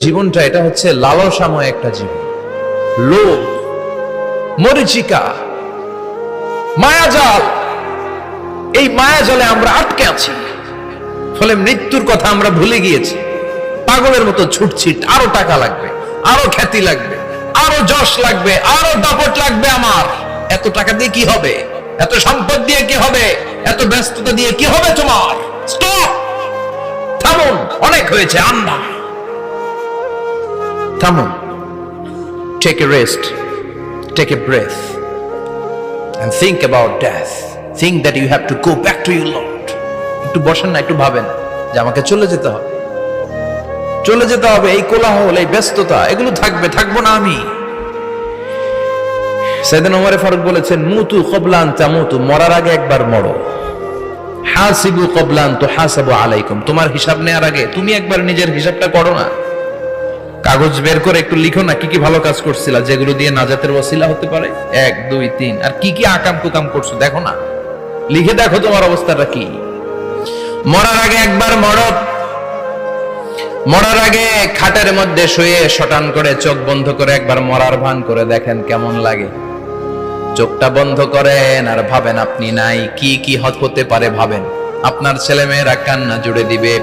জীবনটা এটা হচ্ছে লালসাময় একটা জীবন, লোভ, মরিচিকা, মায়াজাল। এই মায়াজালে আমরা আটকে আছি, ফলে মৃত্যুর কথা আমরা ভুলে গিয়েছি। পাগলের মতো ছুটছি, আরো টাকা লাগবে, আরো খ্যাতি লাগবে, আরো যশ লাগবে, আরো দাপট লাগবে। আমার এত টাকা দিয়ে কি হবে? এত সম্পদ দিয়ে কি হবে? এত ব্যস্ততা দিয়ে কি হবে তোমার? স্টপ, থামুন, অনেক হয়েছে। আন্না, থামুন, take a rest, take a breath and think about death. Think that you have to go back to your Lord. একটু বসেন না, একটু ভাবেন যে আমাকে চলে যেতে হবে, চলে যেতে হবে। এই কোলাহল, এই ব্যস্ততা, এগুলো থাকবে, থাকবো না আমি। সাইয়েদনা ওমর ফারুক বলেছেন, মুতু ক্বাবলা আন তামুতু, মরার আগে একবার মরো। হাসিবু ক্বাবলা আন তুহাসাবু আলাইকুম, তোমার হিসাব নেওয়ার আগে তুমি একবার নিজের হিসাবটা করো না। কাগজ বের করে একটু লিখো না, কি কি ভালো কাজ করছিলা, যেগুলো দিয়ে নাজাতের ওসিলা হতে পারে। 1 2 3, আর কি কি আকাম কুকাম করছো দেখো না, লিখে দেখো তোমার অবস্থাটা কি। মরার আগে একবার মরো। মরার আগে খাটের মধ্যে শুয়ে শটান করে চোখ বন্ধ করে একবার মরার ভান করে দেখেন কেমন লাগে। চোখটা বন্ধ করেন আর ভাবেন আপনি নাই, কি কি হতে পারে ভাবেন। আপনার ছেলে মেয়েরা কান্না জুড়ে দিবে,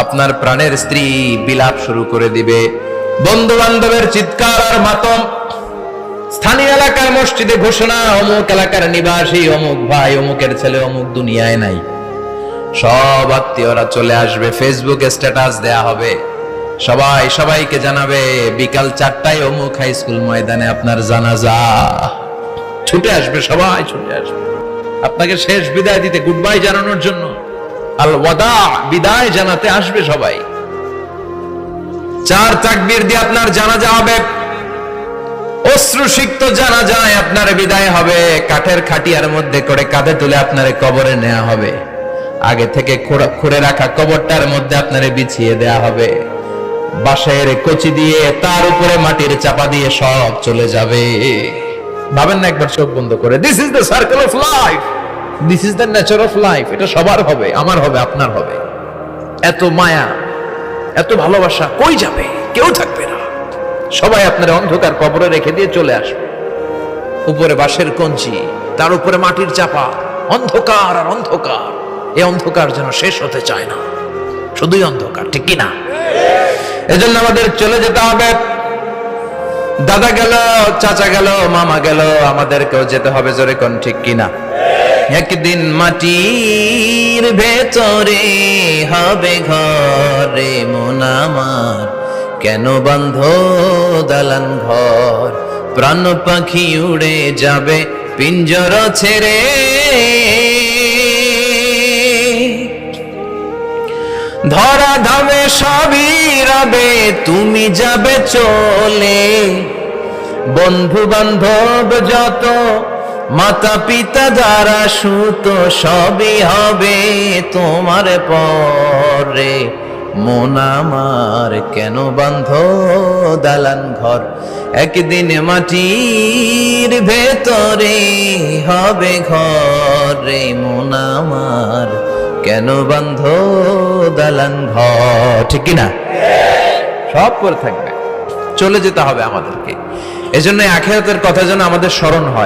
আপনার প্রাণের স্ত্রী বিলাপ শুরু করে দিবে, বন্ধু বান্ধবের চিৎকার আর মাতম, স্থানীয় এলাকার মসজিদে ঘোষণা, অমুক এলাকার নিবাসী অমুক ভাই, অমুকের ছেলে অমুক দুনিয়ায় নাই। সব আত্মীয়রা চলে আসবে, ফেসবুকে স্ট্যাটাস দেয়া হবে, সবাই সবাইকে জানাবে বিকাল 4টায় অমুক হাই স্কুল ময়দানে আপনার জানাজা। ছুটে আসবে, সবাই ছুটে আসবে আপনাকে শেষ বিদায় দিতে, গুড বাই জানানোর জন্য, আল ওয়াদা, বিদায় জানাতে আসবে সবাই। 4 তাকবীর দিয়ে আপনার জানাজা হবে, অশ্রুসিক্ত জানাজায় আপনার বিদায় হবে। কাঠের খাটিয়ার মধ্যে করে কাঁধে তুলে আপনারে কবরে নেওয়া হবে। আগে থেকে খুঁড়ে রাখা কবরটার মধ্যে আপনারে বিছিয়ে দেয়া হবে। বাঁশের কচি দিয়ে তার উপরে মাটির চাপা দিয়ে সব চলে যাবে। ভাবেন না একবার চোখ বন্ধ করে, this is the circle of life, this is the nature of life. এটা সবার হবে, আমার হবে, আপনার হবে। এত মায়া, এত ভালোবাসা কই যাবে? কেউ থাকবে না, সবাই আপনার অন্ধকার কবরে রেখে দিয়ে চলে আসবে। উপরে বাঁশের কঞ্চি, তার উপরে মাটির চাপা, অন্ধকার আর অন্ধকার। এই অন্ধকার যেন শেষ হতে চায় না, শুধুই অন্ধকার, ঠিক কিনা? এজন্য আমাদের চলে যেতে হবে। দাদা গেল, চাচা গেল, মামা গেল, আমাদেরকেও যেতে হবে, জোরে কোন ঠিক কিনা? একদিন মাটির ভেতরে হবে ঘরে মন আমার, কেন বন্ধ দালান ঘর, প্রাণ পাখি উড়ে যাবে পিঞ্জর ছেড়ে। ধরা ধামে সবই রবে, তুমি যাবে চলে। বন্ধু বান্ধব যত, মাতা পিতা যারা সুত, সবই হবে তোমার পরে। মন আমার কেন বান্ধ দালান ঘর, একদিন মাটির ভেতরে হবে ঘরে মন আমার, কেন বান্ধ দালান ঘর, ঠিক কিনা? সব করে থাকবে, চলে যেতে হবে আমাদেরকে। এজন্য আখিরাতের কথা যেন আমাদের স্মরণ হয়।